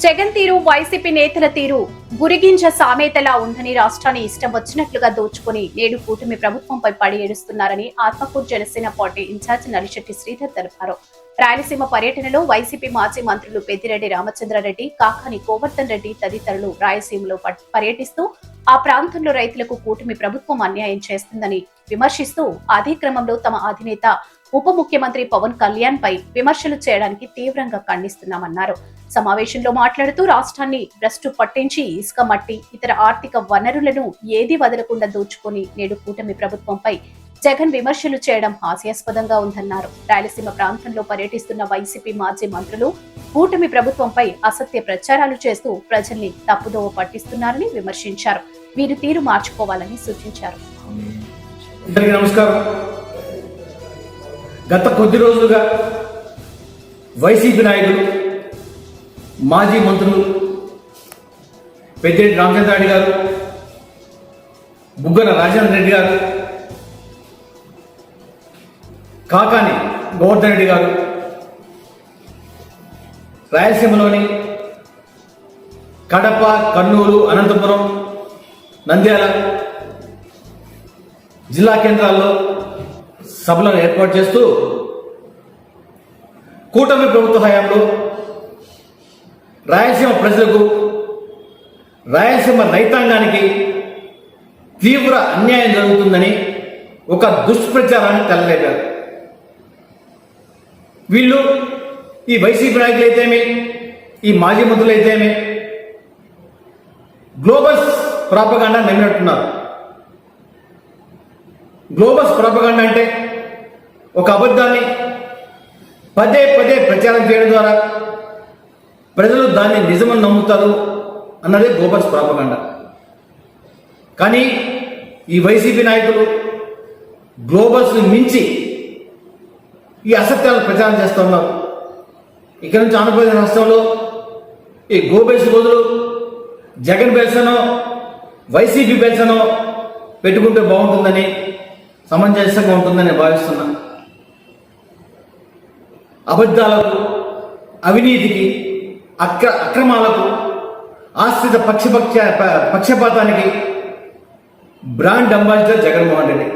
జగన్ తీరు వైసీపీ నేతల తీరు గురిగింజ సామెతలా ఉందని రాష్ట్రాన్ని ఇష్టం వచ్చినట్లుగా దోచుకుని నేడు కూటమి ప్రభుత్వంపై పడి ఏడుస్తున్నారని ఆత్మకూరు జనసేన పార్టీ ఇన్ఛార్జ్ నలిశెట్టి శ్రీధర్ తెలిపారు. రాయలసీమ పర్యటనలో వైసీపీ మాజీ మంత్రులు పెద్దిరెడ్డి రామచంద్రారెడ్డి, కాకాని గోవర్ధన్ రెడ్డి తదితరులు రాయలసీమలో పర్యటిస్తూ ఆ ప్రాంతంలో రైతులకు కూటమి ప్రభుత్వం అన్యాయం చేస్తుందని విమర్శిస్తూ అదే క్రమంలో తమ అధినేత ఉప ముఖ్యమంత్రి పవన్ కళ్యాణ్ పై విమర్శలు చేయడానికి తీవ్రంగా ఖండిస్తున్నామన్నారు. సమావేశంలో మాట్లాడుతూ రాష్ట్రాన్ని భ్రష్టు పట్టించి ఇసుక, మట్టి, ఇతర ఆర్థిక వనరులను ఏది వదలకుండా దోచుకుని నేడు కూటమి ప్రభుత్వంపై జగన్ విమర్శలు చేయడం హాస్యాస్పదంగా ఉందన్నారు. రాయలసీమ ప్రాంతంలో పర్యటిస్తున్న వైసీపీ మాజీ మంత్రులు కూటమి ప్రభుత్వంపై అసత్య ప్రచారాలు చేస్తూ ప్రజల్ని తప్పుదోవ పట్టిస్తున్నారని విమర్శించారు. వీరు తీరు మార్చుకోవాలని సూచించారు. నమస్కారం. గత కొద్ది రోజులుగా వైసీపీ నాయకులు, మాజీ మంత్రులు పెద్దిరెడ్డి రామచంద్రారెడ్డి గారు, బుగ్గన రాజేంద్ర రెడ్డి గారు, కాకాని గోవర్ధన్ రెడ్డి గారు రాయలసీమలోని కడప, కర్నూలు, అనంతపురం, నంద్యాల జిల్లా కేంద్రాల్లో సభలను ఏర్పాటు చేస్తూ కూటమి ప్రభుత్వ హయాంలో రాయలసీమ ప్రజలకు, రాయలసీమ రైతాంగానికి తీవ్ర అన్యాయం జరుగుతుందని ఒక దుష్ప్రచారాన్ని తెల్లలేపారు. వీళ్ళు ఈ వైసీపీ నాయకులు అయితేమి, ఈ మాజీ మంత్రులు అయితేమి గ్లోబల్స్ ప్రాపగాండా నమ్మినట్టున్నారు. గ్లోబల్స్ ప్రాపగాండా అంటే ఒక అబద్ధాన్ని పదే పదే ప్రచారం చేయడం ద్వారా ప్రజలు దాన్ని నిజమని నమ్ముతారు అన్నదే గ్లోబల్స్ ప్రాపగాండా. కానీ ఈ వైసీపీ నాయకులు గ్లోబల్స్ని మించి ఈ అసత్యాలను ప్రచారం చేస్తూ ఉన్నారు. ఇక్కడ నుంచి ఆంధ్రప్రదేశ్ రాష్ట్రంలో ఈ గోబెల్స్ బదులు జగన్ బెల్సనో వైసీపీ బెల్సనో పెట్టుకుంటే బాగుంటుందని, సమంజసంగా ఉంటుందని భావిస్తున్నా. అబద్ధాలకు, అవినీతికి, అక్రమాలకు, ఆశ్రిత పక్షపాతానికి బ్రాండ్ అంబాసిడర్ జగన్మోహన్ రెడ్డి.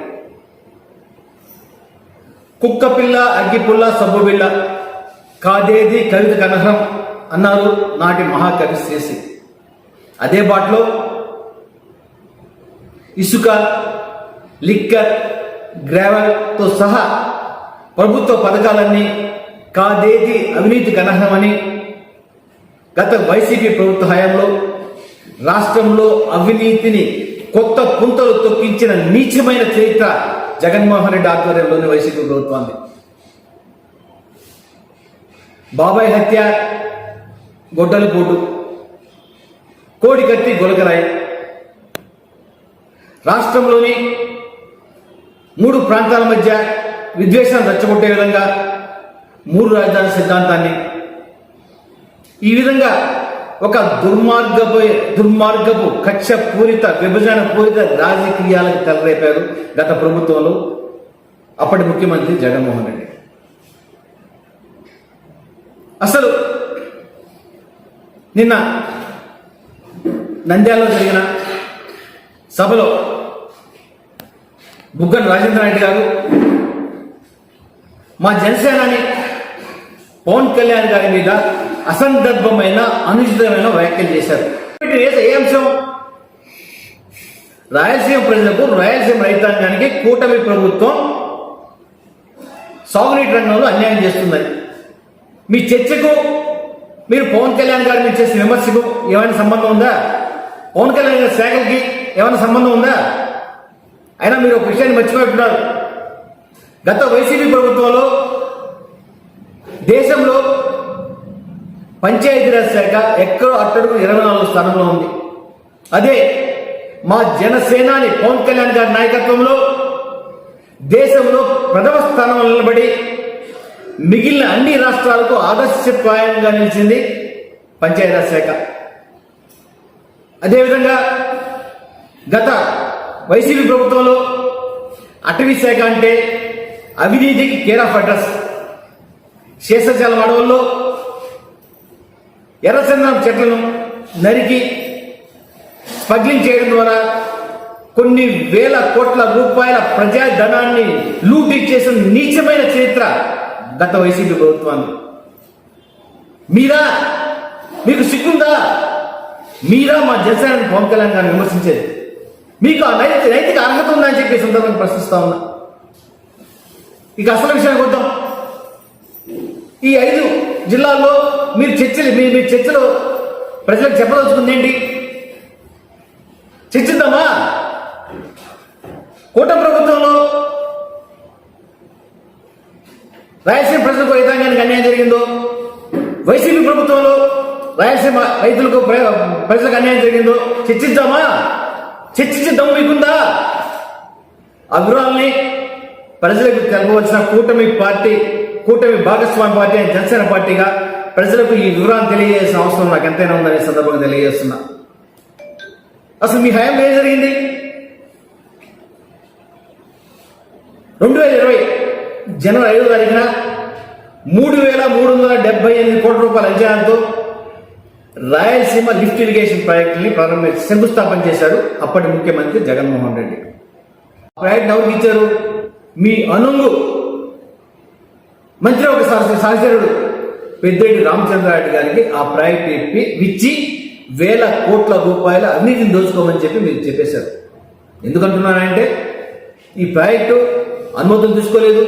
కుక్క పిల్ల, అగ్గిపుల్ల, సబ్బు బిళ్ళ కాదేది కవిత కనహం అన్నారు నాటి మహాకవి శ్రీశ్రీ. అదే బాటలో ఇసుక, లిక్కర్, గ్రావెల్తో సహా ప్రభుత్వ పథకాలన్నీ కాదేది అవినీతి కనహమని గత వైసీపీ ప్రభుత్వ హయాంలో రాష్ట్రంలో అవినీతిని కొత్త పుంతలు తొక్కించిన నీచమైన చరిత్ర జగన్మోహన్ రెడ్డి ఆధ్వర్యంలోని వైసీపీ ప్రభుత్వాన్ని. బాబాయ్ హత్య, గొడ్డలిపోటు, కోడికత్తి, గొలకరాయి, రాష్ట్రంలోని 3 ప్రాంతాల మధ్య విద్వేషాన్ని రెచ్చగొట్టే విధంగా 3 రాజధాని సిద్ధాంతాన్ని, ఈ విధంగా ఒక దుర్మార్గపు కక్ష పూరిత, విభజన పూరిత రాజకీయాలకు తెరలేపారు గత ప్రభుత్వంలో అప్పటి ముఖ్యమంత్రి జగన్మోహన్ రెడ్డి. అసలు నిన్న నంద్యాలలో జరిగిన సభలో బుగ్గన రాజేంద్రారెడ్డి గారు మా జనసేనని పవన్ కళ్యాణ్ గారి మీద అసందర్భమైన, అనుచితమైన వ్యాఖ్యలు చేశారు. ఏ అంశం? రాయలసీమ ప్రజలకు, రాయలసీమ రైతాంగానికి కూటమి ప్రభుత్వం సాగునీటి రంగంలో అన్యాయం చేస్తుందని. మీ చర్చకు మీరు పవన్ కళ్యాణ్ గారి మీద చేసిన విమర్శకు ఏమైనా సంబంధం ఉందా? పవన్ కళ్యాణ్ గారి శాఖలకి ఏమైనా సంబంధం ఉందా? అయినా మీరు ఒక విషయాన్ని మర్చిపోతున్నారు. గత వైసీపీ ప్రభుత్వంలో దేశంలో పంచాయతీరాజ్ శాఖ ఎక్కడో అట్టడుగు 24వ స్థానంలో ఉంది. అదే మా జనసేనాని పవన్ కళ్యాణ్ గారి నాయకత్వంలో దేశంలో ప్రథమ స్థానంలో నిలబడి మిగిలిన అన్ని రాష్ట్రాలకు ఆదర్శప్రాయంగా నిలిచింది పంచాయతీరాజ్ శాఖ. అదేవిధంగా గత వైసీపీ ప్రభుత్వంలో అటవీ శాఖ అంటే అవినీతికి కేర్ ఆఫ్ అడ్రస్. శేషాచలం అడవుల్లో ఎర్రచందనం చెట్లను నరికి స్మగ్లింగ్ చేయడం ద్వారా కొన్ని వేల కోట్ల రూపాయల ప్రజాధనాన్ని లూటీ చేసిన నీచమైన చరిత్ర గత వైసీపీ ప్రభుత్వాన్ని. మీకు సిగ్గుందా? మీరా మా జనసేన పవన్ కళ్యాణ్ గారిని విమర్శించేది? మీకు ఆ నైతిక అర్హత ఉందా అని చెప్పి ఈ సందర్భంగా ప్రశ్నిస్తా ఉన్నా. ఇక అసలు విషయానికి వద్దాం. ఈ 5 జిల్లాల్లో మీరు చర్చలో ప్రజలకు చెప్పదలుచుకుంది ఏంటి? చర్చిద్దామా? కూటమి ప్రభుత్వంలో రాయలసీమ ప్రజలకు రైతాంగానికి అన్యాయం జరిగిందో, వైసీపీ ప్రభుత్వంలో రాయలసీమ రైతులకు ప్రజలకు అన్యాయం జరిగిందో చర్చిద్దామా? చర్చించే దమ్ము మీకుందా? ఆ వివరాలని ప్రజలకు తెలపవలసిన కూటమి భాగస్వామి పార్టీ అయిన జనసేన పార్టీగా ప్రజలకు ఈ వివరాన్ని తెలియజేసిన అవసరం నాకు ఎంతైనా ఉందని సందర్భంగా తెలియజేస్తున్నా. అసలు మీ హయాంలో ఏం జరిగింది? 2020 జనవరి 5వ తారీఖున 3,378 కోట్ల రూపాయల అంచనాలతో రాయలసీమ లిఫ్ట్ ఇరిగేషన్ ప్రాజెక్టుని శంకుస్థాపన చేశారు అప్పటి ముఖ్యమంత్రి జగన్మోహన్ రెడ్డి. ఆ ప్రాజెక్ట్ ఎవరికి ఇచ్చారు? మీ అనుంగు మంత్రి ఒక సహచరుడు పెద్దిరెడ్డి రామచంద్రారెడ్డి గారికి ఆ ప్రాజెక్ట్ ఇచ్చి వేల కోట్ల రూపాయల అవినీతిని దోచుకోమని చెప్పి మీరు చెప్పేశారు. ఎందుకంటున్నానంటే ఈ ప్రాజెక్టు అనుమతులు తీసుకోలేదు,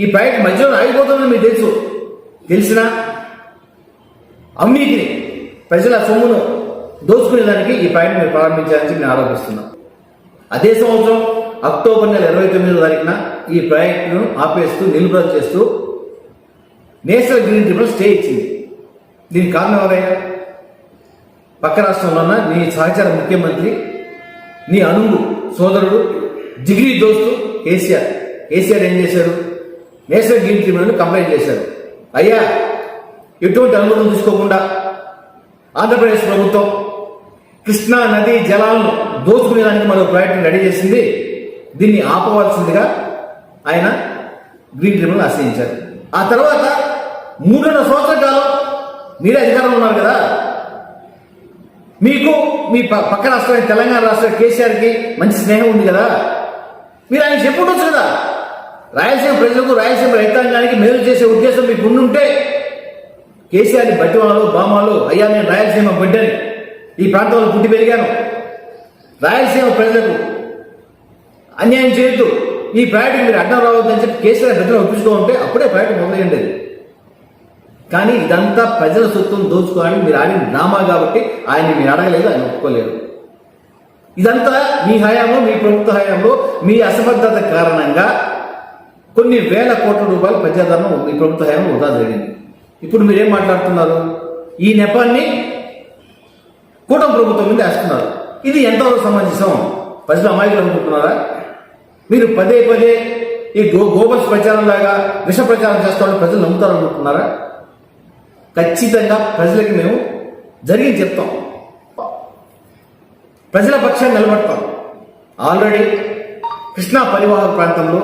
ఈ ప్రాజెక్ట్ మధ్యలో ఆగిపోతుందని మీకు తెలిసినా అవినీతిని ప్రజల సొమ్మును దోచుకునేదానికి ఈ ప్రాజెక్ట్ మీరు ప్రారంభించారని నేను ఆరోపిస్తున్నాను. అదే సంవత్సరం అక్టోబర్ నెల 29వ తారీఖున ఈ ప్రాజెక్టును ఆపేస్తూ నిలుపుదల చేస్తూ నేషనల్ గ్రీన్ ట్రిబ్యునల్ స్టే ఇచ్చింది. దీనికి కారణం ఎవరైనా? పక్క రాష్ట్రంలో ఉన్న నీ సహచర ముఖ్యమంత్రి, నీ అనుంగు సోదరుడు, జిగిరి దోస్తు కేసీఆర్ ఏం చేశారు? నేషనల్ గ్రీన్ ట్రిబ్యునల్ కంప్లైంట్ చేశారు. అయ్యా, ఎటువంటి అనుమతులు తీసుకోకుండా ఆంధ్రప్రదేశ్ ప్రభుత్వం కృష్ణా నదీ జలాలను దోచుకునేదానికి మరో ప్రాజెక్టును రెడీ చేసింది, దీన్ని ఆపవలసిందిగా ఆయన గ్రీన్ ట్రిబ్యునల్ ఆశ్రయించారు. ఆ తర్వాత 3.5 సంవత్సరాల కాలం మీరే అధికారంలో ఉన్నారు కదా. మీకు మీ పక్క రాష్ట్రం తెలంగాణ రాష్ట్రం కేసీఆర్కి మంచి స్నేహం ఉంది కదా. మీరు ఆయన చెప్పుండొచ్చు కదా. రాయలసీమ ప్రజలకు, రాయలసీమ రైతాంగానికి మేలు చేసే ఉద్దేశం మీకు ఉండుంటే కేసీఆర్ని బట్టివాళ్ళు బామాలు, అయ్యా నేను రాయలసీమ బిడ్డని, ఈ ప్రాంతంలో పుట్టి పెరిగాను, రాయలసీమ ప్రజలకు అన్యాయం చేయొద్దు, ఈ ప్రాజెక్టుకి మీరు అడ్డం రావద్దని చెప్పి కేసీఆర్ బిడ్డలు ఒప్పించుకో ఉంటే అప్పుడే ప్రాజెక్టు మొదలయ్యేది. కానీ ఇదంతా ప్రజల సొత్తును దోచుకోవాలని మీరు ఆడిన డ్రామా కాబట్టి ఆయన మీరు అడగలేదు, ఆయన ఒప్పుకోలేరు. ఇదంతా మీ హయాంలో, మీ ప్రభుత్వ హయాంలో మీ అసమర్థత కారణంగా కొన్ని వేల కోట్ల రూపాయల ప్రజాధనం మీ ప్రభుత్వ హయాంలో వృధా జరిగింది. ఇప్పుడు మీరేం మాట్లాడుతున్నారు? ఈ నెపాన్ని కూటమి ప్రభుత్వం మీద వేస్తున్నారు. ఇది ఎంతవరకు సమంజసం? ప్రజలు అమాయకులు అనుకుంటున్నారా? మీరు పదే ఈ గోబల్స్ ప్రచారం లాగా విష ప్రచారం చేస్తామని ప్రజలు నమ్ముతారనుకుంటున్నారా? ఖచ్చితంగా ప్రజలకి మేము జరిగి చెప్తాం, ప్రజల పక్షాన్ని నిలబడతాం. ఆల్రెడీ కృష్ణా పరివాహక ప్రాంతంలో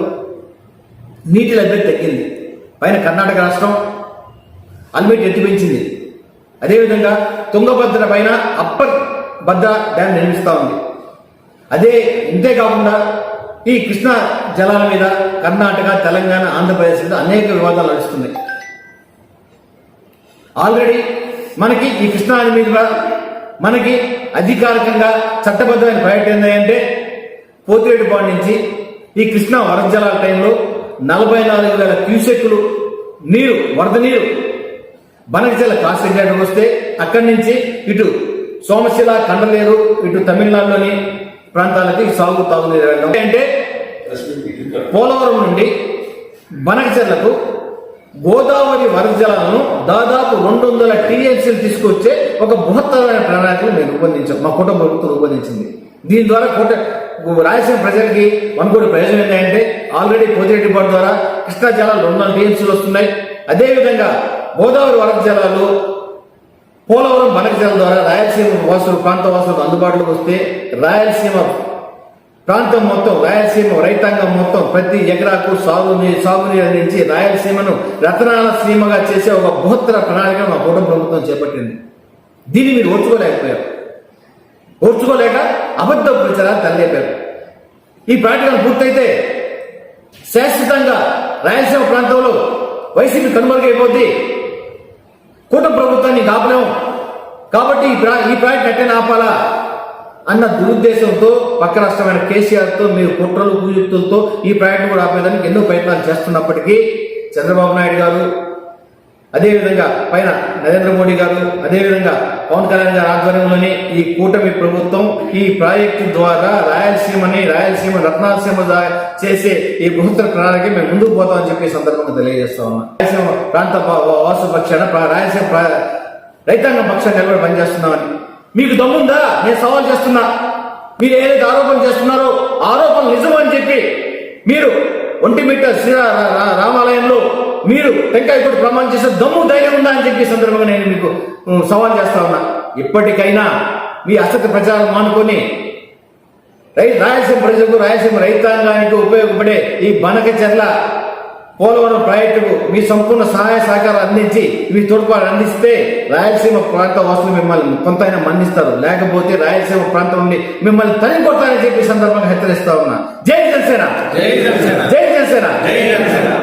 నీటి లభ్యత తగ్గింది. పైన కర్ణాటక రాష్ట్రం అల్మిట్ ఎత్తి పెంచింది. అదేవిధంగా తుంగభద్ర పైన అప్పర్ భద్ర డ్యాం నిర్మిస్తూ ఉంది. ఇంతేకాకుండా ఈ కృష్ణా జలాల మీద కర్ణాటక, తెలంగాణ, ఆంధ్రప్రదేశ్ మీద అనేక వివాదాలు నడుస్తున్నాయి. ఆల్రెడీ మనకి ఈ కృష్ణా నది మీద మనకి అధికారికంగా చట్టబద్ధమైన ప్రాజెక్ట్ ఏంటంటే పోతిరెడ్డిపాడు నుంచి ఈ కృష్ణా వరద జలాల టైంలో 44,000 క్యూసెక్కులు వరద నీరు బనకచెల కాన్సెంట్రేటర్ వస్తే అక్కడి నుంచి ఇటు సోమశిల, కండలేరు, ఇటు తమిళనాడులోని ప్రాంతాలకి తాగునీరు వెళ్ళడం. అంటే పోలవరం నుండి బనకచెర్లకు గోదావరి వరద జలాలను దాదాపు 200 టీఎంసీలు తీసుకొచ్చే ఒక బృహత్తరమైన ప్రణాళికను మేము రూపొందించాం, మా కుటుంబ ప్రభుత్వం రూపొందించింది. దీని ద్వారా రాయలసీమ ప్రజలకి మనకు ప్రయోజనం ఏంటంటే ఆల్రెడీ పోతిరెడ్డిపాడు ద్వారా కృష్ణా జలాలు 200 టీఎంసీలు వస్తున్నాయి. అదేవిధంగా గోదావరి వరద జలాలు పోలవరం బనకచెల ద్వారా రాయలసీమ ప్రాంత వాసులకు అందుబాటులోకి వస్తే రాయలసీమ ప్రాంతం మొత్తం, రాయలసీమ రైతాంగం మొత్తం ప్రతి ఎకరాకు సాగునీరు అందించి రాయలసీమను రతనాల సీమగా చేసే ఒక బృహత్తర ప్రణాళిక మా కుటుంబ ప్రభుత్వం చేపట్టింది. దీన్ని మీరు ఓర్చుకోలేకపోయారు. ఓర్చుకోలేక అబద్ధ ప్రచారాలు తల్లేపారు. ఈ ప్రాజెక్టు పూర్తయితే శాశ్వతంగా రాయలసీమ ప్రాంతంలో వైసీపీ కనుమరుగైపోద్ది. కూటమి ప్రభుత్వాన్ని ఆపలేము కాబట్టి ఈ ప్రాజెక్ట్ ఎట్టని ఆపాలా అన్న దురుద్దేశంతో పక్క రాష్ట్రమైన కేసీఆర్తో మీరు కుట్రలు కుయుక్తులతో ఈ ప్రాజెక్టు కూడా ఆపేదానికి ఎన్నో ప్రయత్నాలు చేస్తున్నప్పటికీ చంద్రబాబు నాయుడు గారు, అదేవిధంగా పైన నరేంద్ర మోడీ గారు, అదేవిధంగా పవన్ కళ్యాణ్ గారి ఆధ్వర్యంలోని ఈ కూటమి ప్రభుత్వం ఈ ప్రాజెక్టు ద్వారా రాయలసీమ రత్నాలసీమ చేసే ఈ బృహత్తర ప్రణాళిక మేము ముందుకు పోతామని చెప్పి సందర్భంగా తెలియజేస్తా ఉన్నాం. రాయలసీమ ప్రాంత వాసు పక్షాన రాయలసీమ రైతాంగం పక్షాన్ని నిలబడి పనిచేస్తున్నామని మీకు దమ్ముందా? నేను సవాల్ చేస్తున్నా. మీరు ఏదైతే ఆరోపణ చేస్తున్నారో ఆరోపణలు నిజమని అని చెప్పి మీరు ఒంటిమిట్ట రామాలయంలో మీరు టెంకాయ కొట్టి ప్రమాణం చేసే దమ్ము ధైర్యం ఉందా అని చెప్పి సందర్భంగా నేను మీకు సవాల్ చేస్తా ఉన్నా. ఇప్పటికైనా మీ అసత్య ప్రచారం మానుకొని రాయలసీమ ప్రజలకు, రాయలసీమ రైతాంగానికి ఉపయోగపడే ఈ బనకచెర్ల పోలవరం ప్రాజెక్టుకు మీ సంపూర్ణ సహాయ సహకారం అందించి మీ తోడ్పాటు అందిస్తే రాయలసీమ ప్రాంత వాసులు మిమ్మల్ని కొంతైనా మన్నిస్తారు. లేకపోతే రాయలసీమ ప్రాంతం నుండి మిమ్మల్ని తరిమి కొడతారని చెప్పి సందర్భంగా హెచ్చరిస్తా ఉన్నా. జై జనసేన, జై జనసేన, జై జనసేన, జై జనసేన.